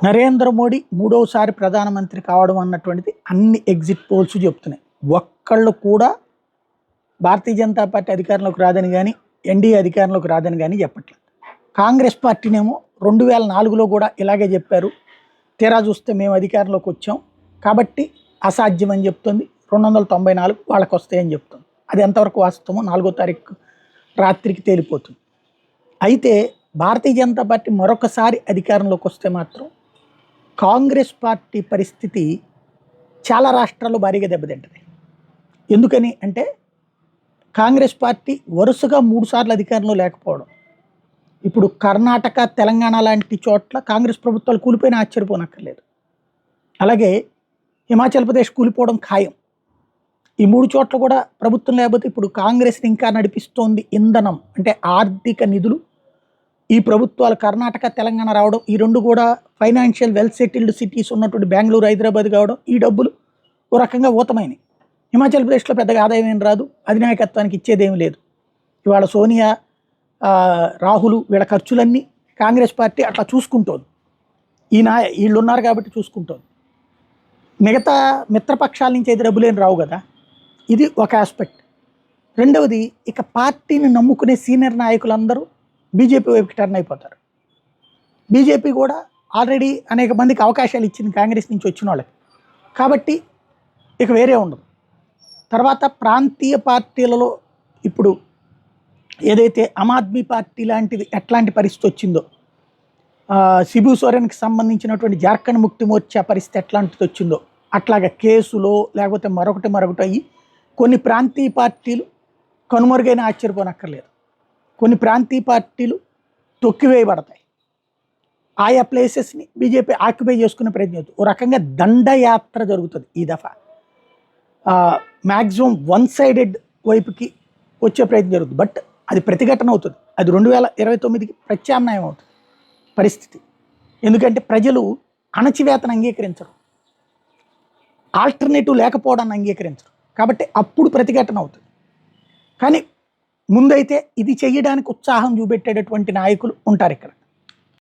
నరేంద్ర మోడీ మూడోసారి ప్రధానమంత్రి కావడం అన్నటువంటిది అన్ని ఎగ్జిట్ పోల్స్ చెప్తున్నాయి. ఒక్కళ్ళు కూడా భారతీయ జనతా పార్టీ అధికారంలోకి రాదని కానీ, ఎన్డీఏ అధికారంలోకి రాదని కానీ చెప్పట్లేదు. కాంగ్రెస్ పార్టీనేమో 2004లో కూడా ఇలాగే చెప్పారు. తీరా చూస్తే మేము అధికారంలోకి వచ్చాం కాబట్టి అసాధ్యం అని చెప్తుంది. 294 వాళ్ళకి వస్తాయని చెప్తుంది. అది ఎంతవరకు వాస్తవమో 4వ తారీఖు రాత్రికి తేలిపోతుంది. అయితే భారతీయ జనతా పార్టీ మరొకసారి అధికారంలోకి వస్తే మాత్రం కాంగ్రెస్ పార్టీ పరిస్థితి చాలా రాష్ట్రాల్లో భారీగా దెబ్బతింటుంది. ఎందుకని అంటే కాంగ్రెస్ పార్టీ వరుసగా 3 సార్లు అధికారంలో లేకపోవడం, ఇప్పుడు కర్ణాటక, తెలంగాణ లాంటి చోట్ల కాంగ్రెస్ ప్రభుత్వాలు కూలిపోయినా ఆశ్చర్యపోనక్కర్లేదు. అలాగే హిమాచల్ ప్రదేశ్ కూలిపోవడం ఖాయం. ఈ 3 చోట్ల కూడా ప్రభుత్వం లేకపోతే ఇప్పుడు కాంగ్రెస్ని ఇంకా నడిపిస్తోంది ఇంధనం అంటే ఆర్థిక నిధులు. ఈ ప్రభుత్వాలు కర్ణాటక, తెలంగాణ రావడం, ఈ 2 కూడా ఫైనాన్షియల్ వెల్ సెటిల్డ్ సిటీస్ ఉన్నటువంటి బెంగళూరు, హైదరాబాద్ కావడం, ఈ డబ్బులు ఓ రకంగా ఊతమైనవి. హిమాచల్ ప్రదేశ్లో పెద్దగా ఆదాయం ఏం రాదు, అధినాయకత్వానికి ఇచ్చేదేమీ లేదు. ఇవాళ సోనియా, రాహుల్ వీళ్ళ ఖర్చులన్నీ కాంగ్రెస్ పార్టీ అట్లా చూసుకుంటోంది. వీళ్ళు ఉన్నారు కాబట్టి చూసుకుంటోంది. మిగతా మిత్రపక్షాల నుంచి అయితే డబ్బులు ఏం రావు కదా. ఇది ఒక ఆస్పెక్ట్. రెండవది, ఇక పార్టీని నమ్ముకునే సీనియర్ నాయకులందరూ బీజేపీ వైపుకి టర్న్ అయిపోతారు. బీజేపీ కూడా ఆల్రెడీ అనేక మందికి అవకాశాలు ఇచ్చింది కాంగ్రెస్ నుంచి వచ్చిన వాళ్ళకి. కాబట్టి ఇక వేరే ఉండదు. తర్వాత ప్రాంతీయ పార్టీలలో ఇప్పుడు ఏదైతే ఆమ్ ఆద్మీ పార్టీ లాంటిది ఎట్లాంటి పరిస్థితి వచ్చిందో, శిబు సోరెన్కి సంబంధించినటువంటి జార్ఖండ్ ముక్తి మోర్చా పరిస్థితి ఎట్లాంటిది వచ్చిందో, అట్లాగా కేసులో లేకపోతే మరొకటి అయ్యి కొన్ని ప్రాంతీయ పార్టీలు కనుమరుగైన ఆశ్చర్యపోనక్కర్లేదు. కొన్ని ప్రాంతీయ పార్టీలు తొక్కివేయబడతాయి. ఆయా ప్లేసెస్ని బీజేపీ ఆక్యుపై చేసుకునే ప్రయత్నం చేస్తుంది. ఓ రకంగా దండయాత్ర జరుగుతుంది ఈ దఫా. మ్యాక్సిమం వన్ సైడెడ్ వైపుకి వచ్చే ప్రయత్నం జరుగుతుంది. బట్ అది ప్రతిఘటన అవుతుంది. అది 2029కి ప్రత్యామ్నాయం అవుతుంది పరిస్థితి. ఎందుకంటే ప్రజలు అణచివేతను అంగీకరించరు, ఆల్టర్నేటివ్ లేకపోవడాన్ని అంగీకరించరు. కాబట్టి అప్పుడు ప్రతిఘటన అవుతుంది. కానీ ముందైతే ఇది చేయడానికి ఉత్సాహం చూపెట్టేటటువంటి నాయకులు ఉంటారు ఇక్కడ.